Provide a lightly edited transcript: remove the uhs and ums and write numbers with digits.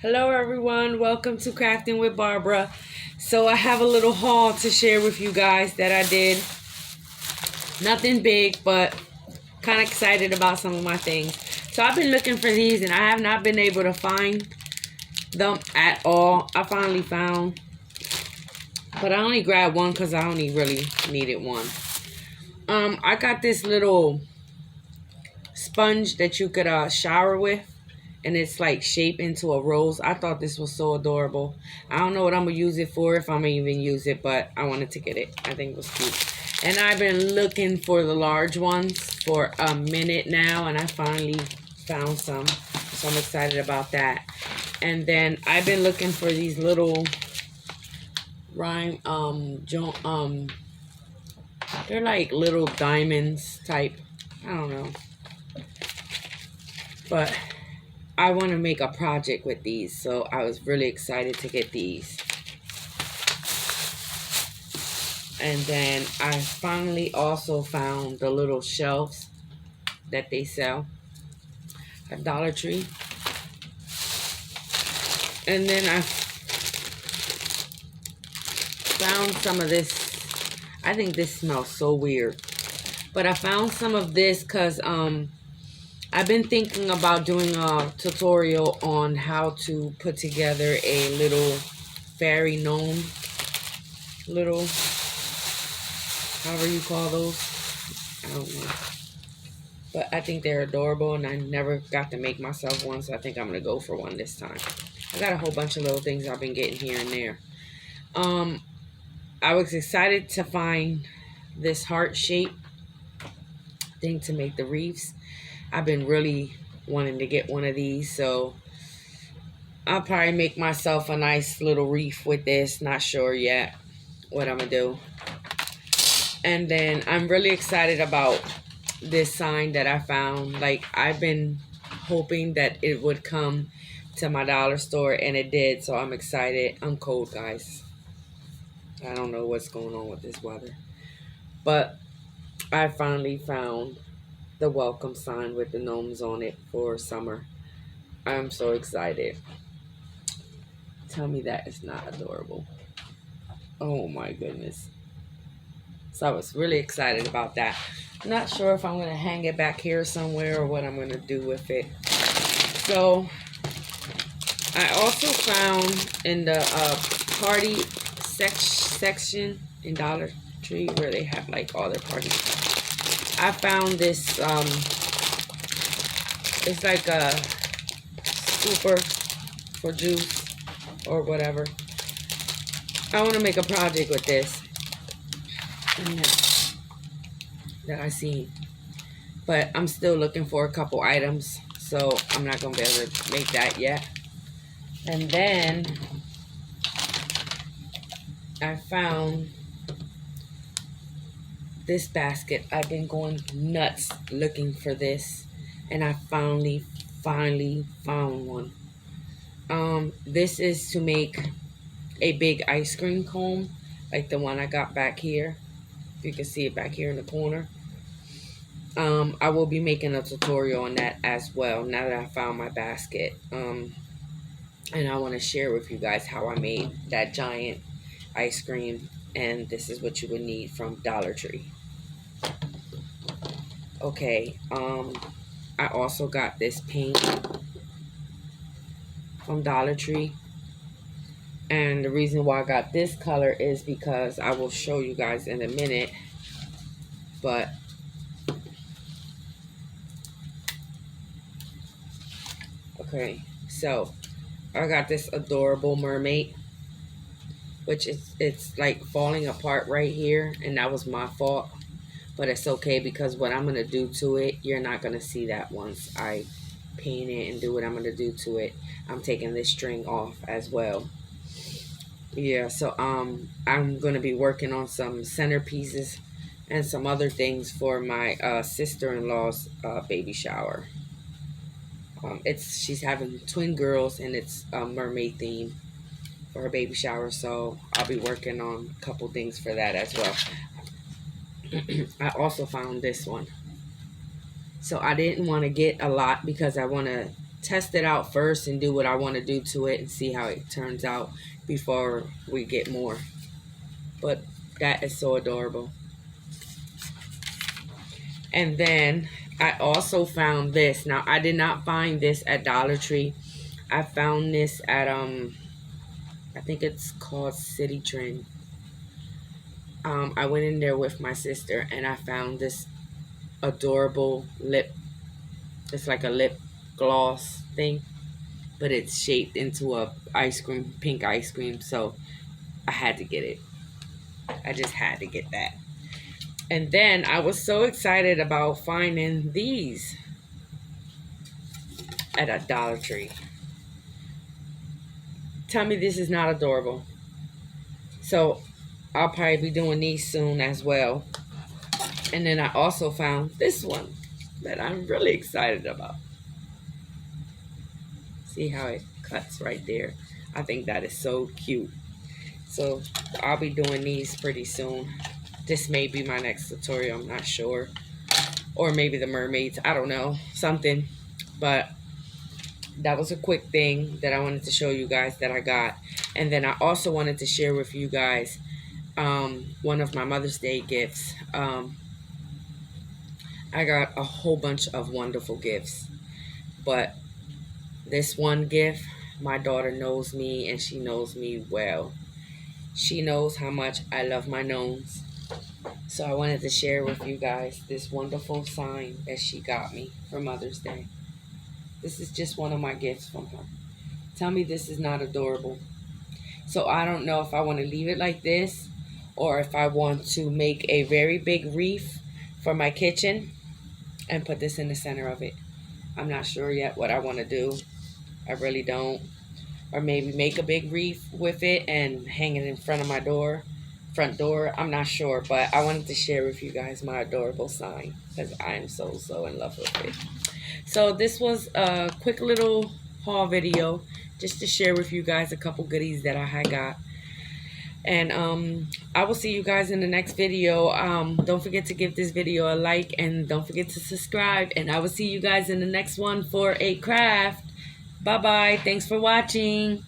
Hello everyone, welcome to Crafting with Barbara. So I have a little haul to share with you guys that I did. Nothing big, but kind of excited about some of my things. So I've been looking for these and I have not been able to find them at all. I finally found, but I only grabbed one because I only really needed one. I got this little sponge that you could shower with, and it's like shaped into a rose. I thought this was so adorable. I don't know what I'm gonna use it for, if I'm gonna even use it, but I wanted to get it. I think it was cute. And I've been looking for the large ones for a minute now, and I finally found some. So I'm excited about that. And then I've been looking for these little they're like little diamonds type. I don't know. But I want to make a project with these, so I was really excited to get these. And then I finally also found the little shelves that they sell at Dollar Tree. And then I found some of this. I think this smells so weird. But I found some of this because I've been thinking about doing a tutorial on how to put together a little fairy gnome, little, however you call those. I don't know. But I think they're adorable, and I never got to make myself one, so I think I'm going to go for one this time. I got a whole bunch of little things I've been getting here and there. I was excited to find this heart shape thing to make the wreaths. I've been really wanting to get one of these, so I'll probably make myself a nice little wreath with this. Not sure yet what I'm going to do. And then I'm really excited about this sign that I found. Like, I've been hoping that it would come to my dollar store, and it did, so I'm excited. I'm cold, guys. I don't know what's going on with this weather. But I finally found the welcome sign with the gnomes on it for summer. I'm so excited. Tell me that is not adorable. Oh my goodness. So I was really excited about that. Not sure if I'm going to hang it back here somewhere or what I'm going to do with it. So I also found in the party section in Dollar Tree, where they have like all their parties, I found this, it's like a super for juice or whatever. I want to make a project with this that I seen, but I'm still looking for a couple items, so I'm not going to be able to make that yet. And then I found this basket. I've been going nuts looking for this, and I finally found one. This is to make a big ice cream cone, like the one I got back here. If you can see it back here in the corner. I will be making a tutorial on that as well, now that I found my basket. And I want to share with you guys how I made that giant ice cream, and this is what you would need from Dollar Tree. Okay, I also got this paint from Dollar Tree, and the reason why I got this color is because I will show you guys in a minute, but okay, so I got this adorable mermaid, which it's like falling apart right here, and that was my fault. But it's okay, because what I'm going to do to it, you're not going to see that once I paint it and do what I'm going to do to it. I'm taking this string off as well. Yeah, so I'm going to be working on some centerpieces and some other things for my sister-in-law's baby shower. She's having twin girls, and it's a mermaid theme for her baby shower, so I'll be working on a couple things for that as well. I also found this one. So I didn't want to get a lot because I want to test it out first and do what I want to do to it and see how it turns out before we get more. But that is so adorable. And then I also found this. Now, I did not find this at Dollar Tree. I found this at I think it's called City Trend. I went in there with my sister and I found this adorable lip. It's like a lip gloss thing, but it's shaped into a ice cream, pink ice cream. So I had to get it. I just had to get that. And then I was so excited about finding these at a Dollar Tree. Tell me this is not adorable. So I'll probably be doing these soon as well. And then I also found this one that I'm really excited about. See how it cuts right there? I think that is so cute. So I'll be doing these pretty soon. This may be my next tutorial, I'm not sure. Or maybe the mermaids, I don't know, something. But that was a quick thing that I wanted to show you guys that I got. And then I also wanted to share with you guys one of my Mother's Day gifts. I got a whole bunch of wonderful gifts. But this one gift, my daughter knows me and she knows me well. She knows how much I love my gnomes. So I wanted to share with you guys this wonderful sign that she got me for Mother's Day. This is just one of my gifts from her. Tell me this is not adorable. So I don't know if I want to leave it like this or if I want to make a very big wreath for my kitchen and put this in the center of it. I'm not sure yet what I want to do. I really don't. Or maybe make a big wreath with it and hang it in front of my front door. I'm not sure, but I wanted to share with you guys my adorable sign because I am so in love with it. So this was a quick little haul video just to share with you guys a couple goodies that I had got. And I will see you guys in the next video. Don't forget to give this video a like and don't forget to subscribe. And I will see you guys in the next one for a craft. Bye-bye. Thanks for watching.